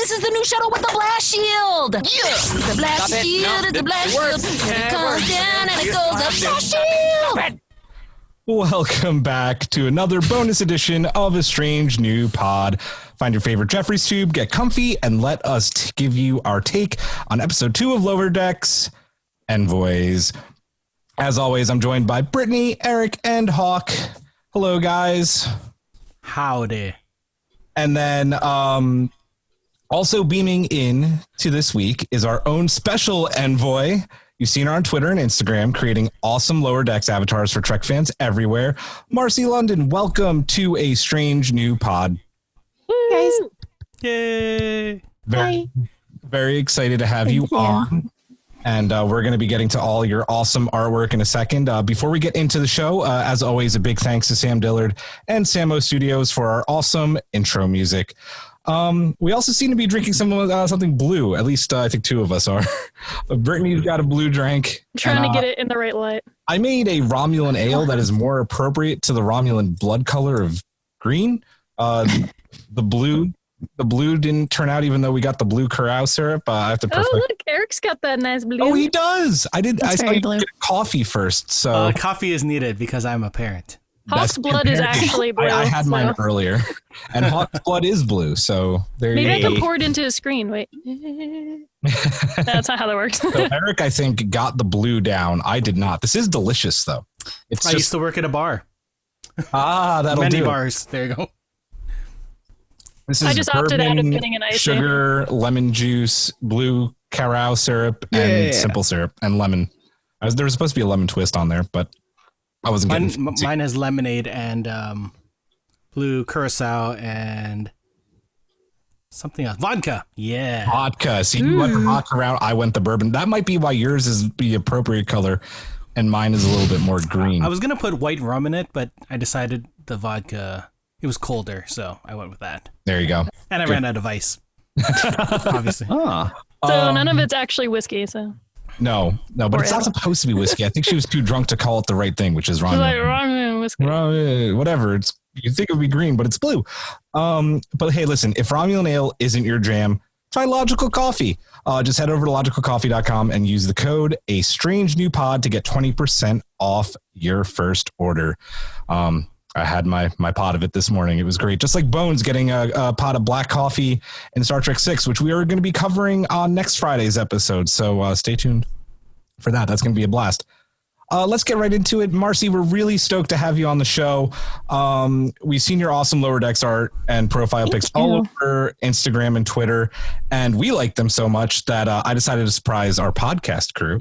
this is the new shuttle with the blast shield. Yeah. The blast Stop it. shield, No, the blast it shield. works. And Yeah, it it comes works. down and it You're goes up. fine. Blast shield. Stop it. Welcome back to another bonus edition of A Strange New Pod. Find your favorite Jeffrey's Tube, get comfy, and let us give you our take on episode 2 of Lower Decks, Envoys. As always, I'm joined by Brittany, Eric, and Hawk. Hello, guys. Howdy. And then also beaming in to this week is our own special envoy. You've seen her on Twitter and Instagram creating awesome Lower Decks avatars for Trek fans everywhere. Marcy London, welcome to A Strange New Pod. Guys. Yay. Very excited to have you on. And we're going to be getting to all your awesome artwork in a second. Before we get into the show, as always, a big thanks to Sam Dillard and Samo Studios for our awesome intro music. We also seem to be drinking something blue. At least I think 2 of us are. Brittany's got a blue drink. I'm trying to get it in the right light. I made a Romulan ale that is more appropriate to the Romulan blood color of green. The blue didn't turn out, even though we got the blue Curacao syrup. I have to perfect. Oh, look, Eric's got that nice blue. Oh, he does. I saw you blue. get coffee first. So Coffee is needed because I'm a parent. Hawk's blood is actually blue. I had mine earlier, and Hawk's blood is blue. So there Maybe you go. I can pour it into his screen. Wait. That's not how that works. So Eric, I think, got the blue down. I did not. This is delicious, though. It's I used to work at a bar. that'll Many do. bars. There you go. This is I just opted out of bourbon, getting an ice. sugar, lemon juice, blue Curacao syrup, and simple syrup, and lemon. There was supposed to be a lemon twist on there, but I wasn't getting Mine has lemonade and blue Curacao and something else. Vodka. Yeah. vodka. See, you went the vodka route. I went the bourbon. That might be why yours is the appropriate color, and mine is a little bit more green. I was going to put white rum in it, but I decided the vodka, it was colder, so I went with that. There you go. And I ran out of ice. Obviously. So none of it's actually whiskey, so. No, but it's not supposed to be whiskey. I think she was too drunk to call it the right thing, which is wrong. Like ramen whiskey. Whatever. You think it would be green, but it's blue. But hey, listen, if Romulan ale isn't your jam, try Logical Coffee. Just head over to logicalcoffee.com and use the code A Strange New Pod to get 20% off your first order. I had my pot of it this morning. It was great. Just like Bones getting a pot of black coffee in Star Trek 6, which we are going to be covering on next Friday's episode. So stay tuned for that. That's going to be a blast. Let's get right into it. Marcy, we're really stoked to have you on the show. We've seen your awesome Lower Decks art and profile pics all over Instagram and Twitter, and we like them so much that I decided to surprise our podcast crew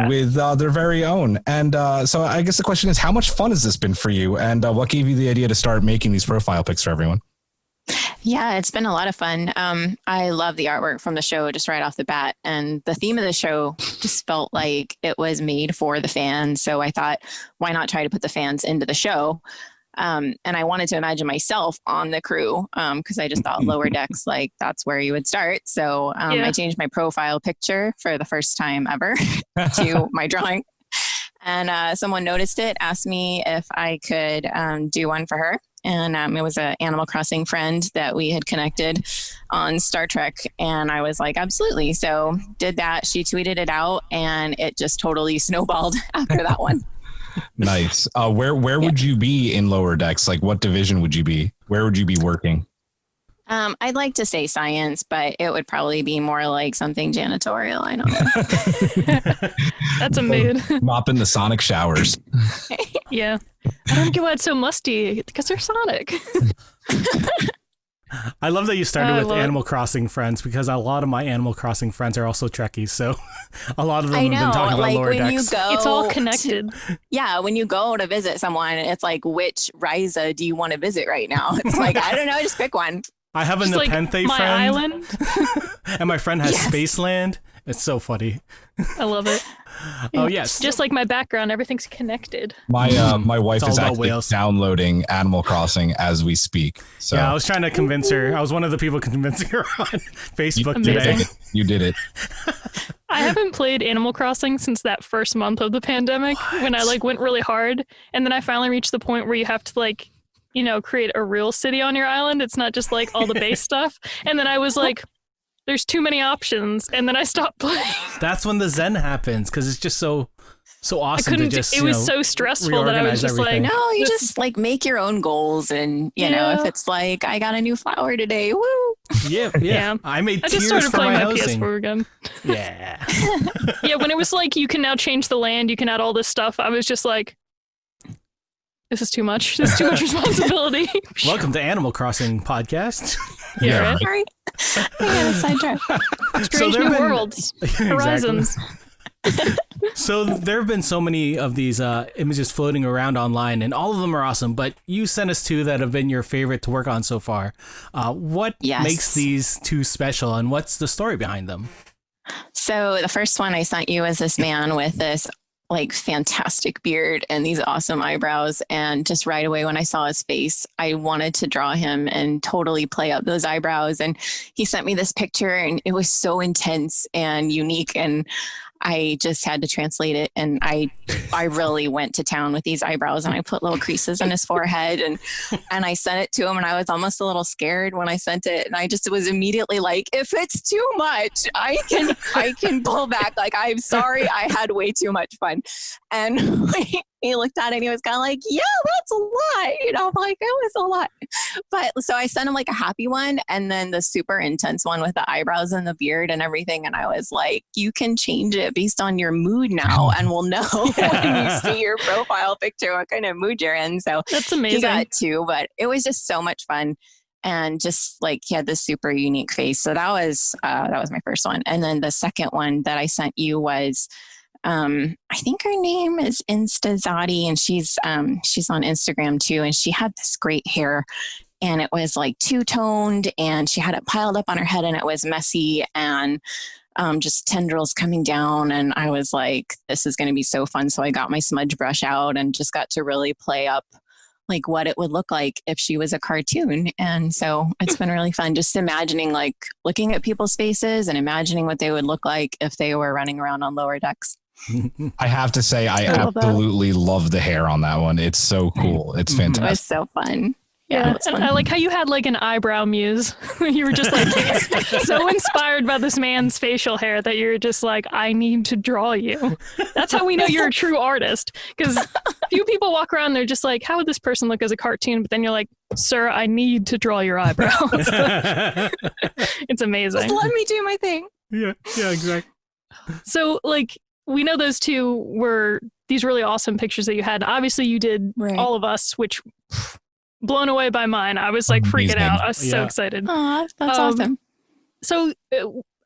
with their very own. And so I guess the question is, how much fun has this been for you, and what gave you the idea to start making these profile pics for everyone? Yeah, it's been a lot of fun. I love the artwork from the show just right off the bat. And the theme of the show just felt like it was made for the fans. So I thought, why not try to put the fans into the show? And I wanted to imagine myself on the crew because I just thought Lower Decks, like that's where you would start. So I changed my profile picture for the first time ever to my drawing. And someone noticed it, asked me if I could do one for her. And it was an Animal Crossing friend that we had connected on Star Trek. And I was like, absolutely. So did that. She tweeted it out and it just totally snowballed after that one. Nice. Where would you be in Lower Decks? Like what division would you be? Where would you be working? I'd like to say science, but it would probably be more like something janitorial. I don't know. That's a mood. Mopping the sonic showers. Yeah. I don't get why it's so musty because they're Sonic. I love that you started with Animal Crossing friends because a lot of my Animal Crossing friends are also Trekkies. So a lot of them have been talking about Lower Decks. It's all connected. When you go to visit someone, it's like, which Ryza do you want to visit right now? It's like, I don't know, just pick one. I have a Just Nepenthe like my friend. island. And my friend has Spaceland. It's so funny. I love it. Oh, yes. Just like my background, everything's connected. My wife all is about actually whales. downloading Animal Crossing as we speak. So Yeah, I was trying to convince her. I was one of the people convincing her on Facebook Amazing. today. You did it. I haven't played Animal Crossing since that first month of the pandemic when I went really hard. And then I finally reached the point where you have to create a real city on your island. It's not just all the base stuff. And then I was like, there's too many options, and then I stopped playing. That's when the zen happens, because it's just so awesome to just, it was so stressful that I was just everything. like, no, you just like make your own goals. And, you know, if it's like, I got a new flower today, woo. Yeah. I made I just tiers started for playing my my housing. PS4 again. Yeah. Yeah, when it was like, you can now change the land, you can add all this stuff, I was just like, this is too much. This is too much responsibility. Welcome to Animal Crossing podcast. Yeah, right? Sorry. I got a sidetrack. Strange new worlds, horizons. So there have been so many of these images floating around online, and all of them are awesome, but you sent us two that have been your favorite to work on so far. What makes these two special, and what's the story behind them? So the first one I sent you was this man with this like fantastic beard and these awesome eyebrows. And just right away when I saw his face, I wanted to draw him and totally play up those eyebrows. And he sent me this picture and it was so intense and unique. And I just had to translate it. And I really went to town with these eyebrows, and I put little creases in his forehead, and I sent it to him, and I was almost a little scared when I sent it. And I just was immediately like, if it's too much, I can pull back. Like, I'm sorry, I had way too much fun. And he looked at it and he was kind of like, yeah, that's a lot. You know, I'm like, it was a lot. But so I sent him like a happy one, and then the super intense one with the eyebrows and the beard and everything. And I was like, you can change it based on your mood now, and we'll know when you see your profile picture what kind of mood you're in. So that's amazing. He got two, but it was just so much fun. And just like he had this super unique face. So that was my first one. And then the second one that I sent you was I think her name is Instazati, and she's on Instagram too. And she had this great hair, and it was like two-toned, and she had it piled up on her head, and it was messy and just tendrils coming down. And I was like, this is going to be so fun. So I got my smudge brush out and just got to really play up like what it would look like if she was a cartoon. And so it's been really fun just imagining, like looking at people's faces and imagining what they would look like if they were running around on lower decks. I have to say, I absolutely love the hair on that one. It's so cool. It's fantastic. It was so fun. Yeah, and I like how you had like an eyebrow muse. You were just like so inspired by this man's facial hair that you're just like, I need to draw you. That's how we know you're a true artist. Because few people walk around, they're just like, how would this person look as a cartoon? But then you're like, sir, I need to draw your eyebrows. It's amazing. Just let me do my thing. Yeah, exactly. So like, we know those two were these really awesome pictures that you had. Obviously, you did All of Us, which blown away by mine. I was like freaking out. I was so excited. Aw, that's awesome. So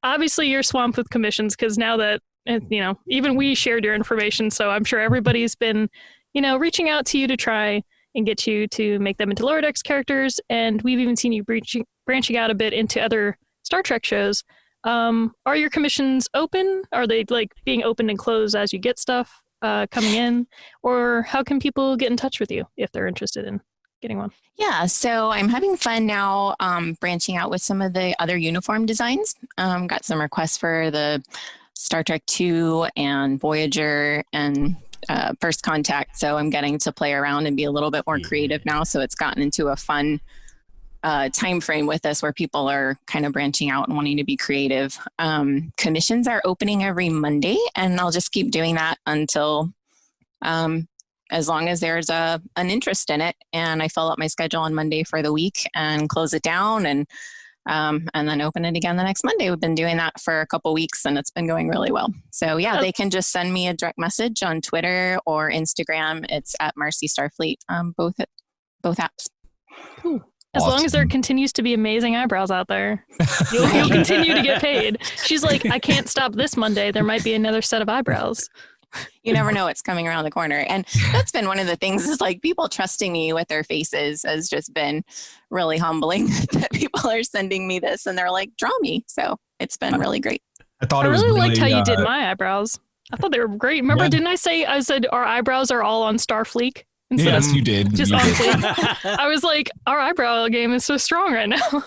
obviously you're swamped with commissions because now that, you know, even we shared your information. So I'm sure everybody's been, you know, reaching out to you to try and get you to make them into Lower Decks characters. And we've even seen you branching out a bit into other Star Trek shows. Are your commissions open? Are they like being opened and closed as you get stuff coming in? Or how can people get in touch with you if they're interested in getting one? Yeah, so I'm having fun now branching out with some of the other uniform designs. Got some requests for the Star Trek 2 and Voyager and First Contact. So I'm getting to play around and be a little bit more creative now. So it's gotten into a fun time frame with us where people are kind of branching out and wanting to be creative. Commissions are opening every Monday, and I'll just keep doing that until as long as there's an interest in it. And I fill up my schedule on Monday for the week and close it down and then open it again the next Monday. We've been doing that for a couple weeks and it's been going really well. So yeah, they can just send me a direct message on Twitter or Instagram. It's at Marcy Starfleet, both apps. Cool. As long as there continues to be amazing eyebrows out there, you'll continue to get paid. She's like, I can't stop this Monday. There might be another set of eyebrows. You never know what's coming around the corner. And that's been one of the things is like people trusting me with their faces has just been really humbling that people are sending me this and they're like, draw me. So it's been really great. I really liked how you did my eyebrows. I thought they were great. Remember, didn't I said our eyebrows are all on Starfleet? Yes, you did. Just on fleek. I was like, our eyebrow game is so strong right now.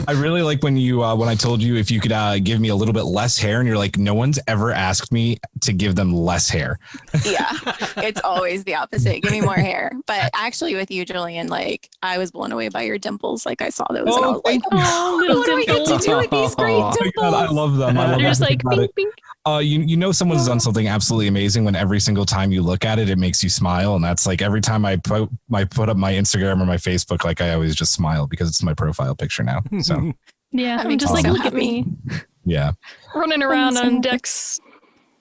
I really like when you when I told you if you could give me a little bit less hair, and you're like, no one's ever asked me to give them less hair. Yeah, it's always the opposite. Give me more hair. But actually, with you, Julian, like I was blown away by your dimples. Like I saw those, and I was like, oh, little what do we get to do with these great dimples? God, I love them. I love You're just like, bink, bink. You know someone's done something absolutely amazing when every single time you look at it, it makes you smile. And that's like every time I put up my Instagram or my Facebook, like I always just smile because it's my profile picture now. So yeah, I'm just like, look at me. Yeah. Running around on decks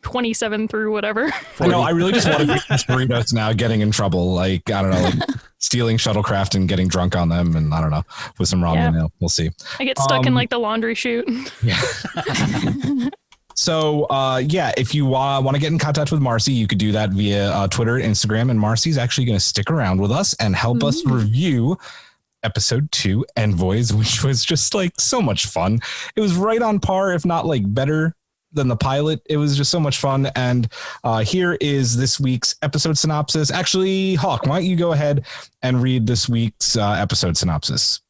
27 through whatever. I know. I really just want to make these burritos now getting in trouble. Like, I don't know, like stealing shuttlecraft and getting drunk on them. And I don't know, with some ramen nail. We'll see. I get stuck in like the laundry chute. Yeah. So, if you want to get in contact with Marcy, you could do that via Twitter, Instagram, and Marcy's actually going to stick around with us and help us review episode 2, Envoys, which was just like so much fun. It was right on par, if not like better than the pilot. It was just so much fun. And here is this week's episode synopsis. Actually, Hawk, why don't you go ahead and read this week's episode synopsis?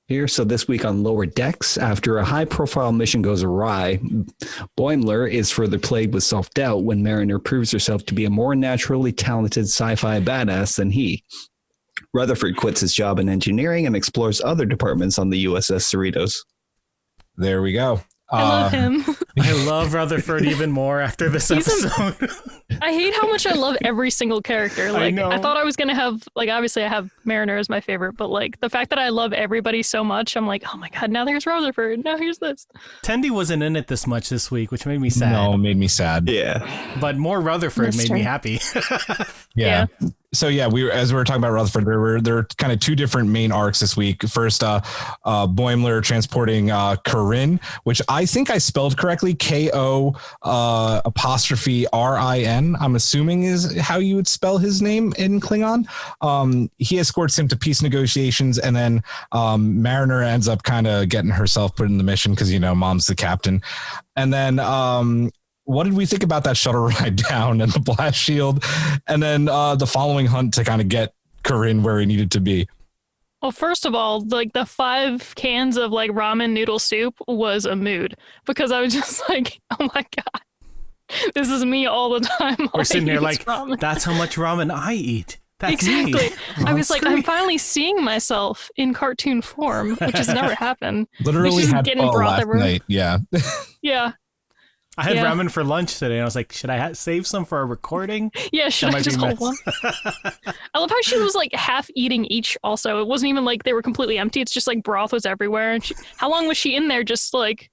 Here, so this week on Lower Decks, after a high-profile mission goes awry, Boimler is further plagued with self-doubt when Mariner proves herself to be a more naturally talented sci-fi badass than he. Rutherford quits his job in engineering and explores other departments on the USS Cerritos. There we go. I love him. I love Rutherford even more after this episode. I hate how much I love every single character. Like I thought I was gonna have, like, obviously I have Mariner as my favorite, but like the fact that I love everybody so much, I'm like, oh my god, now there's Rutherford, now here's this. Tendi wasn't in it this much this week, which made me sad. No, it made me sad. Yeah, but more Rutherford made me happy. Yeah. So as we were talking about Rutherford, there were kind of two different main arcs this week. First, Boimler transporting Corinne, which I think I spelled correctly, Ko 'RIN. I'm assuming is how you would spell his name in Klingon. He escorts him to peace negotiations, and then Mariner ends up kind of getting herself put in the mission because mom's the captain, and then. What did we think about that shuttle ride down and the blast shield, and then the following hunt to kind of get Corinne where he needed to be? Well, first of all, like the 5 cans of like ramen noodle soup was a mood because I was just like, oh my god, this is me all the time. We're sitting here like, ramen. That's how much ramen I eat. That's exactly. Me. I was like, I'm finally seeing myself in cartoon form, which has never happened. Literally had getting broth last night. Yeah. Yeah. I had ramen for lunch today, and I was like, should I save some for a recording? Yeah, should I just hold one? I love how she was like half eating each also. It wasn't even like they were completely empty. It's just like broth was everywhere. And how long was she in there just like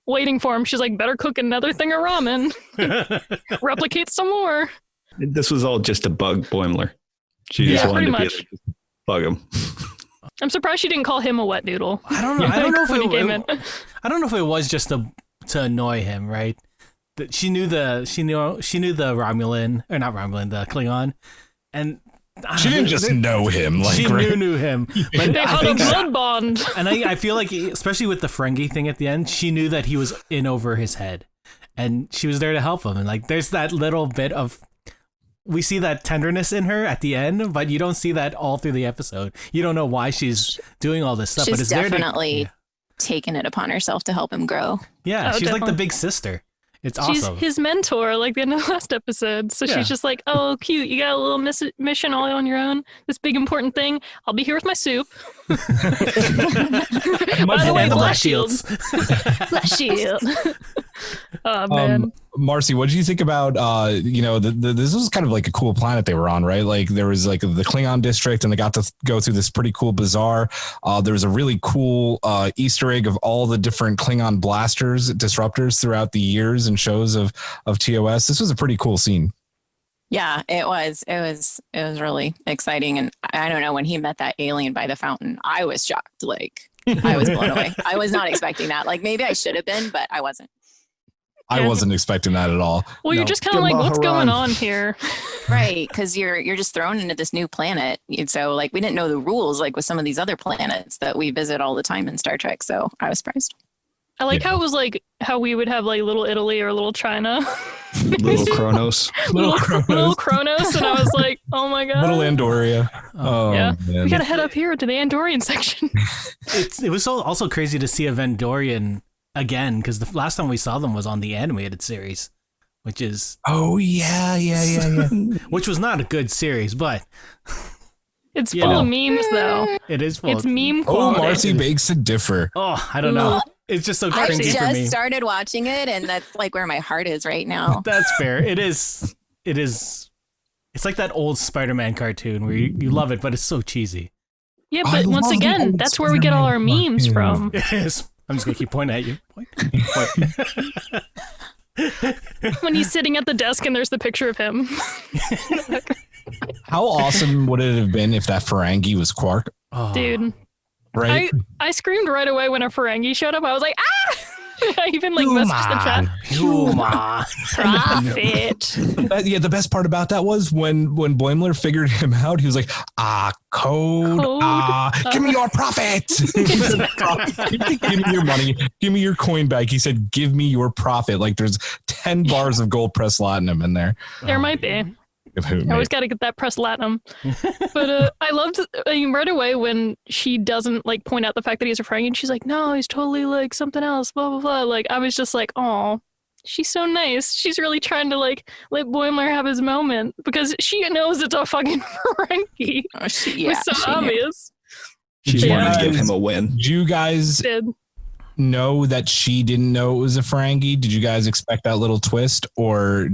waiting for him? She's like, better cook another thing of ramen. Replicate some more. This was all just to bug Boimler. She just wanted to bug him. I'm surprised she didn't call him a wet noodle. I don't know. I don't know if it was just to annoy him, right? She knew the Romulan, or not Romulan, the Klingon, and she didn't just know him. Like she knew him. But they had a blood bond. And I feel like, especially with the Ferengi thing at the end, she knew that he was in over his head, and she was there to help him. And like, there's that little bit of, we see that tenderness in her at the end, but you don't see that all through the episode. You don't know why she's doing all this stuff. She's but it's definitely taken it upon herself to help him grow. Yeah, she's definitely like the big sister. It's awesome. She's his mentor, like the end of the last episode. So she's just like, oh, cute. You got a little mission all on your own. This big important thing. I'll be here with my soup. By the way, blast shields. Blast shield. Oh, man. Marcy, what did you think about, this was kind of like a cool planet they were on, right? Like there was like the Klingon district and they got to go through this pretty cool bazaar. There was a really cool Easter egg of all the different Klingon blasters, disruptors throughout the years and shows of TOS. This was a pretty cool scene. Yeah, it was. It was really exciting. And I don't know, when he met that alien by the fountain, I was shocked. Like I was blown away. I was not expecting that. Like maybe I should have been, but I wasn't. I wasn't expecting that at all. Well, you're just kind of like, what's going on here? Right, because you're just thrown into this new planet. And so, like, we didn't know the rules, like with some of these other planets that we visit all the time in Star Trek. So I was surprised. I like how it was like how we would have like Little Italy or Little China. Little Kronos. Little Kronos. And I was like, oh my God. Little Andoria. Oh, yeah. man. We got to head up here to the Andorian section. It was also crazy to see a Vendorian again, because the last time we saw them was on the animated series, which is... Oh, yeah. which was not a good series, but... It's full of memes, though. It is full. It's meme quality. Oh, Marcy Bakes to differ. Oh, I don't know. It's just so cringy for me. I just started watching it, and that's like where my heart is right now. That's fair. It is. It's like that old Spider-Man cartoon where you love it, but it's so cheesy. Yeah, but once again, that's where we get all our memes from. It is. I'm just going to keep pointing at you. Point. When he's sitting at the desk and there's the picture of him. How awesome would it have been if that Ferengi was Quark? Oh. Dude. Right? I screamed right away when a Ferengi showed up. I was like, ah! I even like messaged the chat. Huma. Profit. Yeah, the best part about that was when Boimler figured him out, he was like, code. Give me your profit. Give me your money. Give me your coin back. He said, give me your profit. Like there's 10 bars of gold press latinum in there. There might be. I always got to get that press latinum. But I loved right away when she doesn't like point out the fact that he's a Ferengi, and she's like, no, he's totally like something else, blah, blah, blah. Like, I was just like, oh, she's so nice. She's really trying to like let Boimler have his moment because she knows it's a fucking Ferengi. Oh, it was so obvious. She wanted to give him a win. Did you guys know that she didn't know it was a Ferengi? Did you guys expect that little twist, or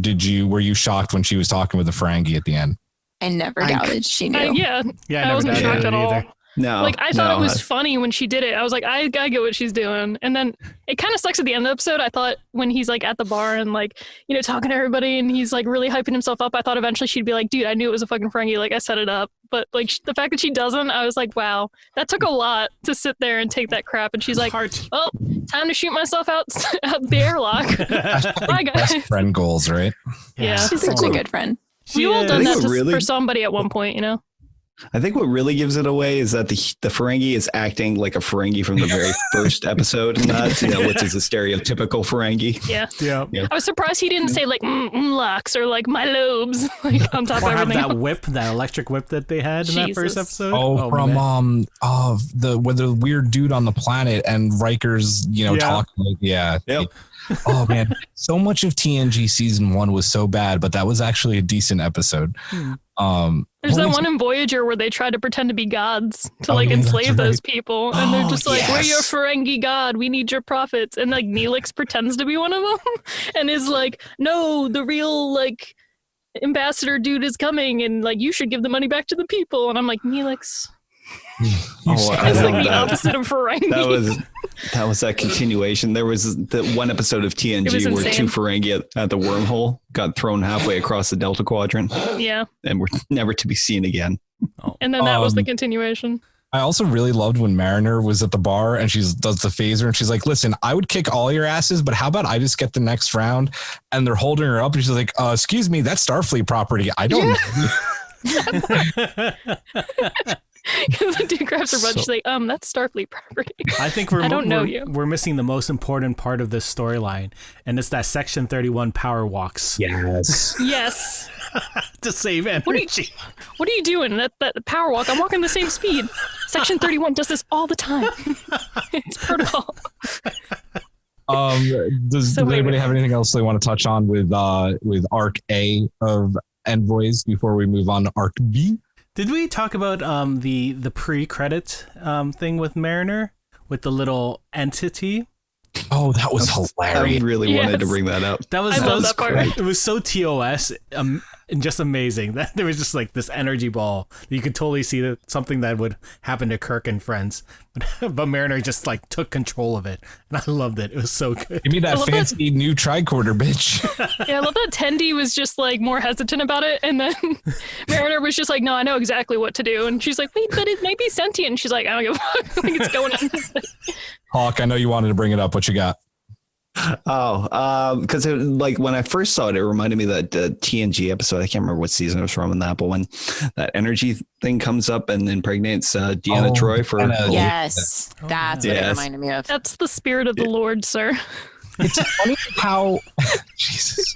were you shocked when she was talking with the Ferengi at the end? I never doubted she knew. Yeah, I wasn't shocked at all. No, like I thought it was funny when she did it. I was like, I gotta get what she's doing. And then it kind of sucks at the end of the episode. I thought when he's like at the bar and like, you know, talking to everybody and he's like really hyping himself up, I thought eventually she'd be like, dude, I knew it was a fucking Ferengi. Like I set it up. But like the fact that she doesn't, I was like, wow, that took a lot to sit there and take that crap. And she's like, oh, time to shoot myself out the airlock. Bye guys. Best friend goals, right? Yeah. She's such a good friend. We all done that for somebody at one point, you know? I think what really gives it away is that the Ferengi is acting like a Ferengi from the very first episode, not which is a stereotypical Ferengi. Yeah. I was surprised he didn't say like Lux or like my lobes like on top of everything. That whip, that electric whip that they had in that first episode. From the weird dude on the planet and Riker's talking like Oh man, so much of TNG season 1 was so bad, but that was actually a decent episode. There's that one in Voyager where they try to pretend to be gods to enslave those people, and they're just like, "We're your Ferengi god. We need your profits." And like Neelix pretends to be one of them, and is like, "No, the real like ambassador dude is coming, and like you should give the money back to the people." And I'm like, Neelix. It's like the opposite of Ferengi. That was that continuation. There was the one episode of TNG where two Ferengi at the wormhole got thrown halfway across the Delta Quadrant. Yeah. And were never to be seen again. And then that was the continuation. I also really loved when Mariner was at the bar and she does the phaser and she's like, listen, I would kick all your asses, but how about I just get the next round? And they're holding her up and she's like, excuse me, that's Starfleet property. I don't know. Because the dude grabs her butt, she's like, that's Starfleet property. I think we're missing the most important part of this storyline, and it's that Section 31 power walks. Yes. To save energy. What are you doing? That power walk, I'm walking the same speed. Section 31 does this all the time. It's protocol. Does anybody have anything else they want to touch on with Arc A of Envoys before we move on to Arc B? Did we talk about the pre-credit thing with Mariner with the little entity? Oh, that was hilarious. I really wanted to bring that up. That was that part. It was so TOS and just amazing that there was just like this energy ball. You could totally see that something that would happen to Kirk and friends. But Mariner just like took control of it. And I loved it. It was so good. Give me that fancy new tricorder, bitch. Yeah, I love that Tendi was just like more hesitant about it. And then Mariner was just like, no, I know exactly what to do. And she's like, wait, but it might be sentient. And she's like, I don't give a fuck. Like, it's going in. Hawk, I know you wanted to bring it up. What you got? Because like when I first saw it, it reminded me of that TNG episode. I can't remember what season it was from in that, but when that energy thing comes up and impregnates Deanna Troi for yes, that's what it reminded me of. That's the spirit of the Lord, sir. It's funny how Jesus.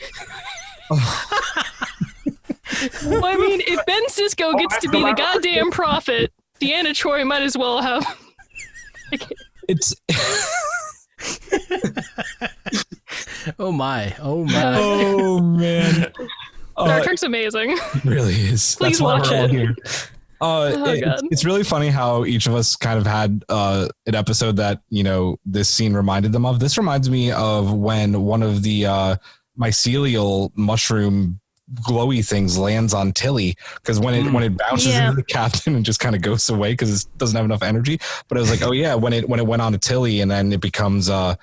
Well, I mean, if Ben Sisko gets to be the goddamn prophet, Deanna Troi might as well have. It's. Oh my! Oh man! Star Trek's amazing. It really is. Please watch it. Here. It's really funny how each of us kind of had an episode that this scene reminded them of. This reminds me of when one of the mycelial mushroom glowy things lands on Tilly, because when it bounces into the captain and just kind of goes away because it doesn't have enough energy. But I was like, oh yeah, when it went on to Tilly and then it becomes the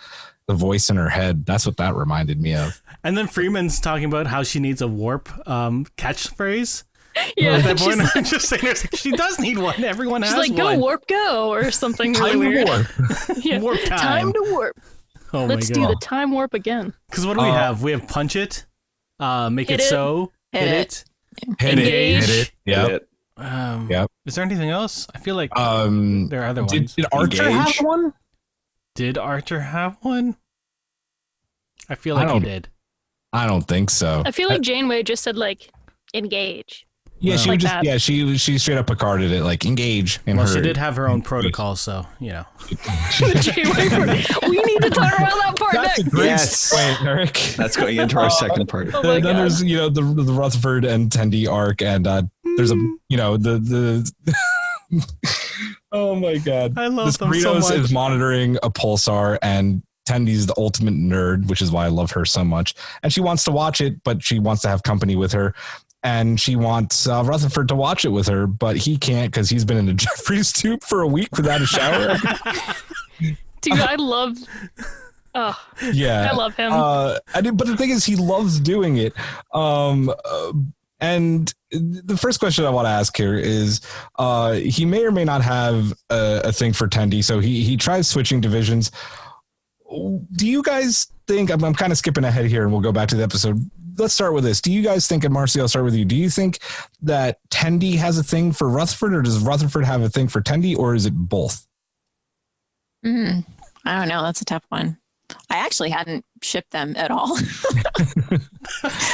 voice in her head. That's what that reminded me of. And then Freeman's talking about how she needs a warp catchphrase. Yeah, at that point, I'm just saying, she does need one. Everyone has one. She's like, go warp, go, or something really weird. Warp. Warp time to warp. Oh Let's do the time warp again. Because what do we have? We have punch it, make it so, hit it, engage. Hit it. Yep. Yep. Is there anything else? I feel like there are other ones. Did Archer have one? Did Archer have one? I feel like he did. I don't think so. I feel like Janeway just said like engage. Yeah, she like just that. she straight up Picarded it like engage. Well, she did have her own protocol, so Janeway, we need to talk about that part That's next. a great point, Eric. That's going into our second part. Oh Then there's the Rutherford and Tendi arc, and there's a the oh my god, I love this them so Cerritos much. is monitoring a pulsar, and Tendi's the ultimate nerd, which is why I love her so much. And she wants to watch it, but she wants to have company with her. And she wants Rutherford to watch it with her, but he can't because he's been in a Jeffries tube for a week without a shower. Dude, I love. Oh, yeah, I love him. But the thing is, he loves doing it. And the first question I want to ask here is, he may or may not have a thing for Tendi, so he tries switching divisions. Do you guys think? I'm kind of skipping ahead here, and we'll go back to the episode. Let's start with this. Do you guys think, and Marcy, I'll start with you. Do you think that Tendi has a thing for Rutherford, or does Rutherford have a thing for Tendi, or is it both? I don't know. That's a tough one. I actually hadn't shipped them at all. It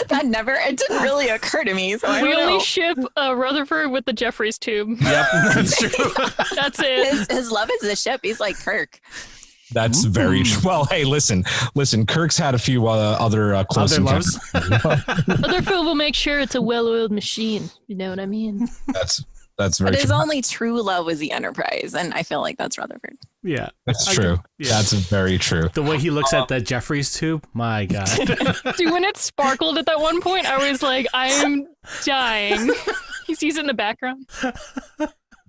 didn't really occur to me. So we only ship Rutherford with the Jeffries tube. Yep, that's true. That's it. His love is the ship. He's like Kirk. That's very true. Well, hey, listen. Kirk's had a few other close loves. Rutherford will make sure it's a well-oiled machine. You know what I mean? That's very But his true. only true love was the Enterprise, and I feel like that's Rutherford. Yeah, That's true. Yeah. That's very true. the way he looks at that Jeffries tube, my god. Dude, when it sparkled at that one point, I was like, I am dying. He sees it in the background.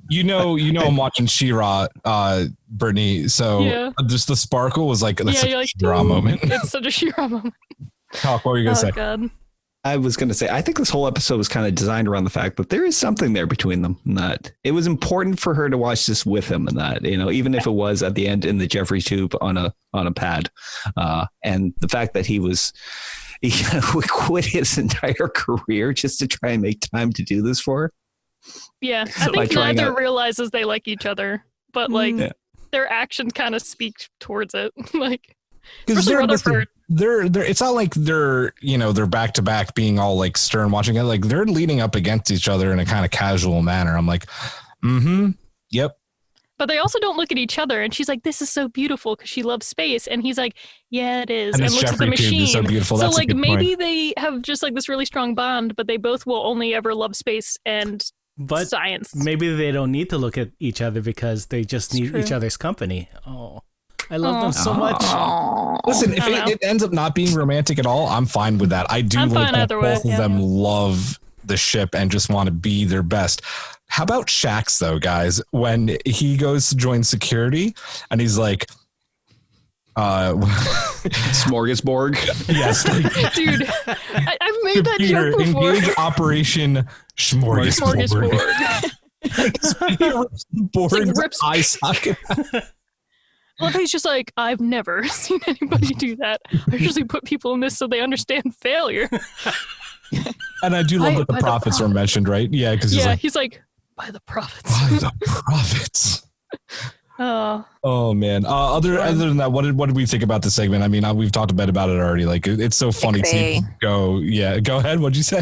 I'm watching She-Ra, Brittany. So just the sparkle was like that's such a She-Ra moment. It's such a She-Ra moment. Talk. What were you gonna say? God. I was going to say, I think this whole episode was kind of designed around the fact that there is something there between them, and that it was important for her to watch this with him, and that, even if it was at the end in the Jeffries tube on a pad, and the fact that he quit his entire career just to try and make time to do this for her. Yeah, I think neither realizes they like each other, but their actions kind of speak towards it. Like, especially Rutherford. They're it's not like they're back to back being all like stern watching it. Like they're leaning up against each other in a kind of casual manner. I'm like, yep. But they also don't look at each other, and she's like, "This is so beautiful," because she loves space, and he's like, "Yeah, it is," and looks at the machine. Is so beautiful. So That's like maybe point. they have just like this really strong bond, but they both will only ever love space and science. Maybe they don't need to look at each other because they just need each other's company. Oh, I love them so much. Listen, if it ends up not being romantic at all, I'm fine with that. I do like that both of them love the ship and just want to be their best. How about Shax though, guys? When he goes to join security and he's like, Smorgasbord. Yes, dude, I've made that joke before. Engage Operation Smorgasbord. Smorgasbord. Board's eye socket. Well, he's just like, I've never seen anybody do that. I usually put people in this so they understand failure. And I do love that the prophets were mentioned, right? Yeah, because he's like, by the prophets. By the prophets. Oh man. Other than that, what did we think about the segment? I mean, we've talked a bit about it already. Like, it's so funny to go. Yeah, go ahead. What'd you say?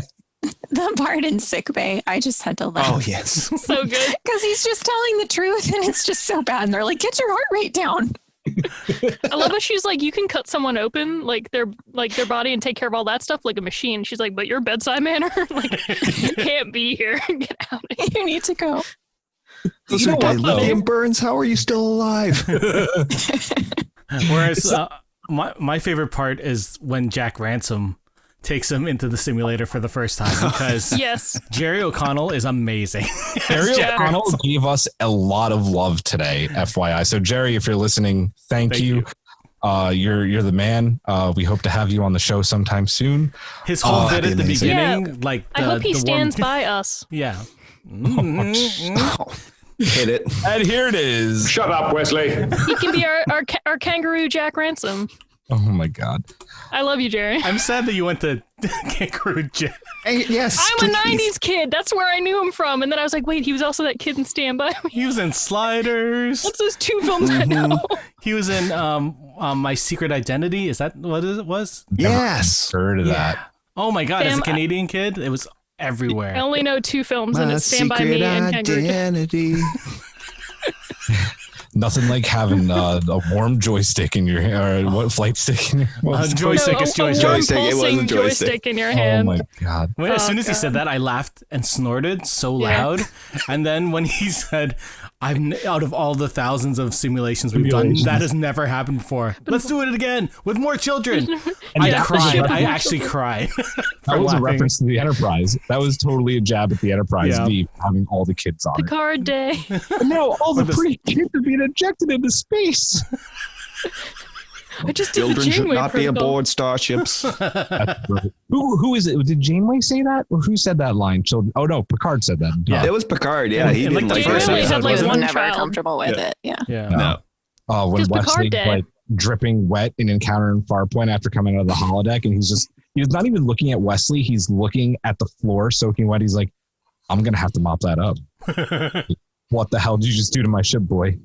The part in sick bay, I just had to laugh. Oh yes, so good because he's just telling the truth, and it's just so bad. And they're like, "Get your heart rate down." I love how she's like, "You can cut someone open, like their body, and take care of all that stuff like a machine." She's like, "But your bedside manner, like, you can't be here. Get out. You need to go." Those are lithium burns. How are you still alive? Whereas my favorite part is when Jack Ransom takes him into the simulator for the first time, because yes, Jerry O'Connell is amazing. Jerry O'Connell gave us a lot of love today, FYI. So Jerry, if you're listening, thank you. You're the man. We hope to have you on the show sometime soon. His whole bit at the beginning, like I hope he stands by us. Yeah. Hit it. And here it is. Shut up, Wesley. He can be our kangaroo Jack Ransom. Oh my God. I love you, Jerry. I'm sad that you went to Kangaroo Jack. Hey, yes, I'm a 90s kid. That's where I knew him from. And then I was like, wait, he was also that kid in Stand By Me. He was in Sliders. What's those 2 films I know? He was in My Secret Identity. Is that what it was? Yes. Never heard of that. Oh my God. As a Canadian kid, it was everywhere. I only know 2 films, and it's Stand By Me and Kangaroo Identity. Nothing like having a warm joystick in your hand, or what flight stick in your hand? Joystick is joystick. It was a joystick in your hand. Oh my God. As soon as he said that, I laughed and snorted so loud. And then when he said, out of all the thousands of simulations we've done, that has never happened before. Let's do it again with more children. I cried. I actually cried. That was a reference to the Enterprise. That was totally a jab at the Enterprise V, having all the kids on Picard Day. But no, all the pretty kids are being ejected into space. I just did Children the should Janeway not be protocol. aboard starships. Who is it? Did Janeway say that, or who said that line? Children. Oh no, Picard said that. Yeah, it was Picard. Yeah, he didn't like first Janeway had episode. like He was one never child. comfortable with it. Yeah. Yeah. No. When Wesley's like dripping wet in Encounter in Farpoint after coming out of the holodeck, and he's not even looking at Wesley. He's looking at the floor soaking wet. He's like, I'm gonna have to mop that up. What the hell did you just do to my ship, boy?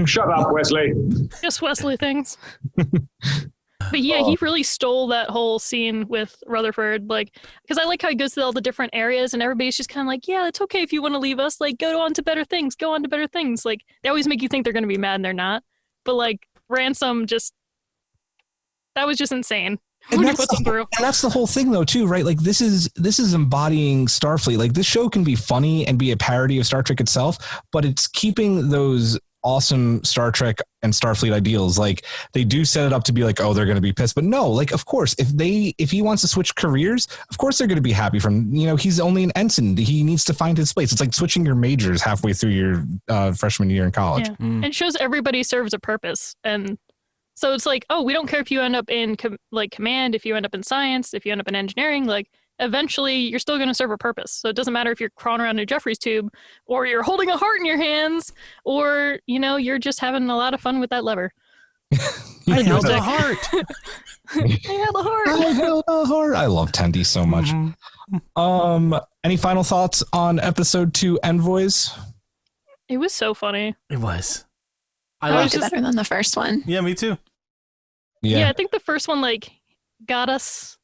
Shut up, Wesley. Just Wesley things. But yeah, he really stole that whole scene with Rutherford, like, because I like how he goes to all the different areas and everybody's just kind of like, yeah, it's okay if you want to leave us, like, go on to better things, like, they always make you think they're going to be mad and they're not, but like Ransom that was just insane. And that's the whole thing though too, right? Like this is embodying Starfleet. Like this show can be funny and be a parody of Star Trek itself, but it's keeping those awesome Star Trek and Starfleet ideals. Like they do set it up to be like, oh, they're going to be pissed, but no, like of course, if he wants to switch careers, of course they're going to be happy from, he's only an ensign. He needs to find his place. It's like switching your majors halfway through your freshman year in college. Yeah. And it shows everybody serves a purpose. And so it's like, oh, we don't care if you end up in command, if you end up in science, if you end up in engineering, like eventually you're still going to serve a purpose. So it doesn't matter if you're crawling around a Jeffries tube or you're holding a heart in your hands or, you're just having a lot of fun with that lever. I held a heart. I held a heart. I held a heart. I love Tendi so much. Mm-hmm. Any final thoughts on episode 2 Envoys? It was so funny. It was. I liked it better than the first one. Yeah, me too. Yeah, I think the first one got us,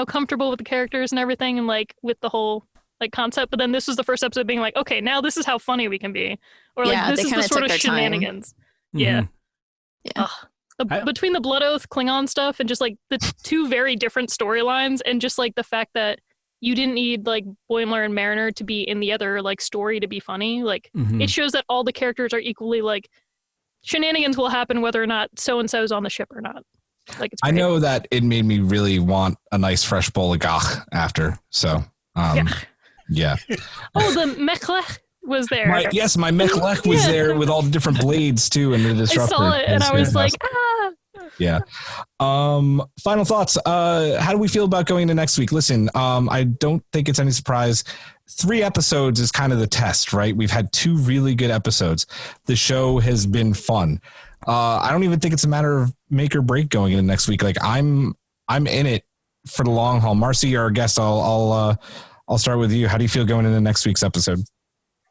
comfortable with the characters and everything and with the whole concept. But then this was the first episode being like, okay, now this is how funny we can be, or this is the sort of shenanigans. Mm-hmm. Yeah. Between the Blood Oath Klingon stuff and just the 2 very different storylines and just the fact that you didn't need Boimler and Mariner to be in the other story to be funny. It shows that all the characters are equally shenanigans will happen whether or not so-and-so is on the ship or not. It's I know that it made me really want a nice fresh bowl of gach after. So, yeah. Oh, the Mechlech was there. My Mechlech was there with all the different blades too. And the disruptor. I saw it and I was like, ah. Yeah. Final thoughts. How do we feel about going into next week? Listen, I don't think it's any surprise. 3 episodes is kind of the test, right? We've had 2 really good episodes. The show has been fun. I don't even think it's a matter of make or break going into next week. Like I'm in it for the long haul. Marcy, our guest, I'll start with you. How do you feel going into next week's episode?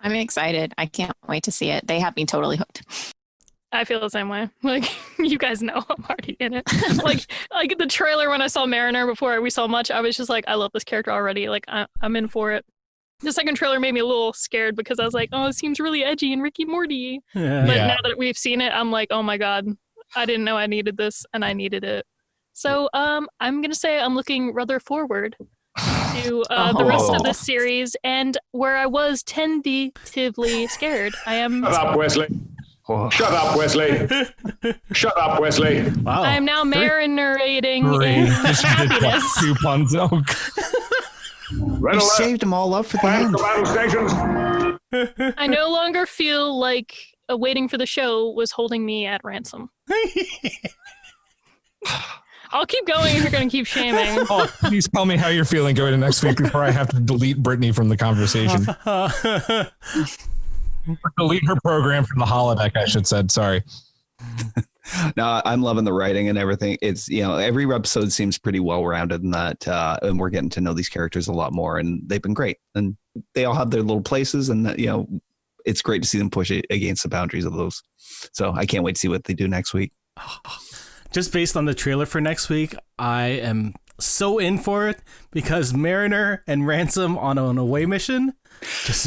I'm excited. I can't wait to see it. They have me totally hooked. I feel the same way. Like, you guys know I'm already in it. like the trailer when I saw Mariner before we saw much, I was just like, I love this character already. Like, I'm in for it. The second trailer made me a little scared because I was like, oh, it seems really edgy and Ricky Morty. Yeah. But now that we've seen it, I'm like, oh my God, I didn't know I needed this and I needed it. So I'm going to say I'm looking rather forward to the rest of this series, and where I was tentatively scared, I am... Shut up, Wesley. Shut up, Wesley. Shut up, Wesley. Wow. I am now marinating in happiness. 2 puns. Oh, you saved them all up for the end. I no longer feel like waiting for the show was holding me at ransom. I'll keep going if you're going to keep shaming. Oh, please tell me how you're feeling going to next week before I have to delete Brittany from the conversation. Delete her program from the holodeck, I should said. Sorry. No, I'm loving the writing and everything. It's, every episode seems pretty well-rounded in that, and we're getting to know these characters a lot more, and they've been great. And they all have their little places, and it's great to see them push it against the boundaries of those. So I can't wait to see what they do next week. Just based on the trailer for next week, I am so in for it because Mariner and Ransom on an away mission. Just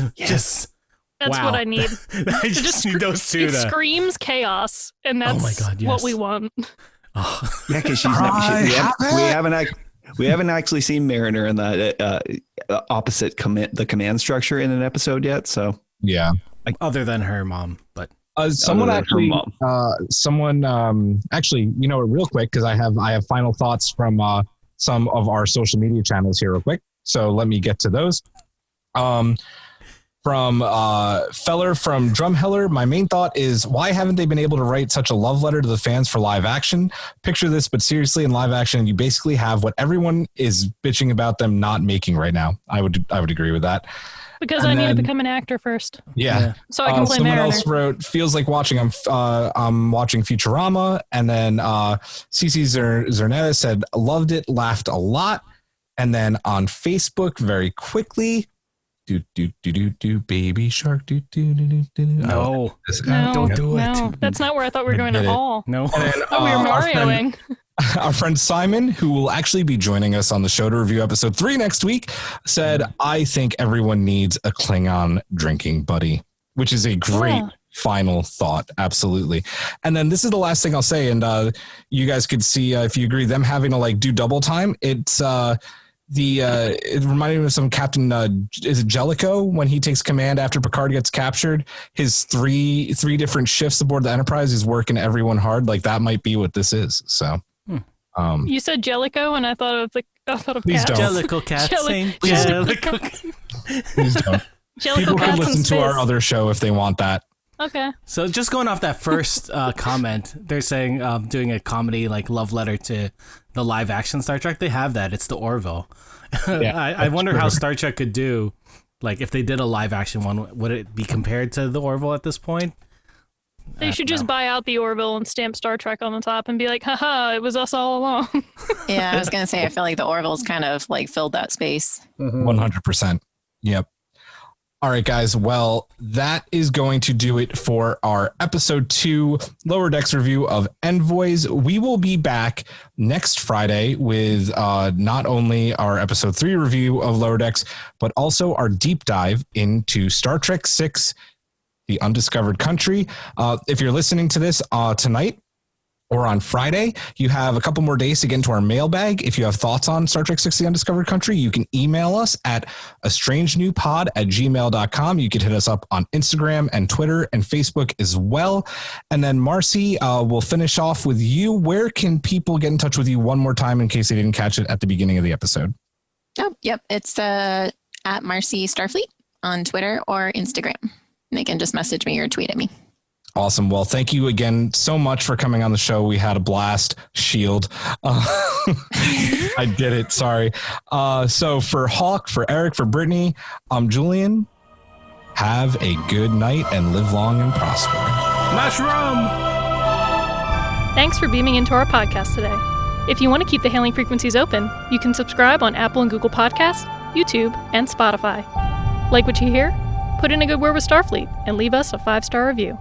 that's wow. what I need. I just need those two. It screams chaos, and that's what we want. Oh. Yeah, because we haven't actually seen Mariner in the opposite the command structure in an episode yet. So yeah, other than her mom, but. Someone actually, real quick, because I have final thoughts from some of our social media channels here real quick. So let me get to those. From Feller from Drumheller, my main thought is, why haven't they been able to write such a love letter to the fans for live action? Picture this, but seriously, in live action, you basically have what everyone is bitching about them not making right now. I would agree with that. Because I need to become an actor first. Yeah. So I can play someone Mariner. Else wrote, feels like watching, I'm watching Futurama. And then Cece Zernetta said, loved it, laughed a lot. And then on Facebook, very quickly, baby shark, No, don't do it. No, that's not where I thought we were going at all. No. And then, we were Marioing. Our friend Simon, who will actually be joining us on the show to review episode 3 next week, said, I think everyone needs a Klingon drinking buddy, which is a great final thought. Absolutely. And then this is the last thing I'll say. And you guys could see if you agree, them having to do double time. It's it reminded me of some Captain, is it Jellicoe, when he takes command after Picard gets captured, his three different shifts aboard the Enterprise is working everyone hard. Like that might be what this is. So. You said Jellicoe, and I thought of Please cats. don't. Jellicoe cats. Please don't. People can listen to our other show if they want that. Okay. So just going off that first comment, they're saying doing a comedy love letter to the live action Star Trek. They have that. It's the Orville. Yeah, I wonder how Star Trek could do, if they did a live action one, would it be compared to the Orville at this point? They should just buy out the Orville and stamp Star Trek on the top and be like, haha, it was us all along. Yeah, I was going to say, I feel like the Orville's kind of filled that space. 100%. Yep. All right, guys. Well, that is going to do it for our episode 2 Lower Decks review of Envoys. We will be back next Friday with not only our episode 3 review of Lower Decks, but also our deep dive into Star Trek 6, The Undiscovered Country. If you're listening to this tonight or on Friday, you have a couple more days to get into our mailbag. If you have thoughts on Star Trek 6, The Undiscovered Country, you can email us at astrangenewpod@gmail.com. You can hit us up on Instagram and Twitter and Facebook as well. And then Marcy, we'll finish off with you. Where can people get in touch with you one more time in case they didn't catch it at the beginning of the episode? Oh, yep. It's at Marcy Starfleet on Twitter or Instagram. They can just message me or tweet at me. Awesome. Well, thank you again so much for coming on the show. We had a blast. Shield. I did it. Sorry. So for Hawk, for Eric, for Brittany, I'm Julian. Have a good night and live long and prosper. Mushroom! Thanks for beaming into our podcast today. If you want to keep the hailing frequencies open, you can subscribe on Apple and Google Podcasts, YouTube, and Spotify. Like what you hear? Put in a good word with Starfleet and leave us a 5-star review.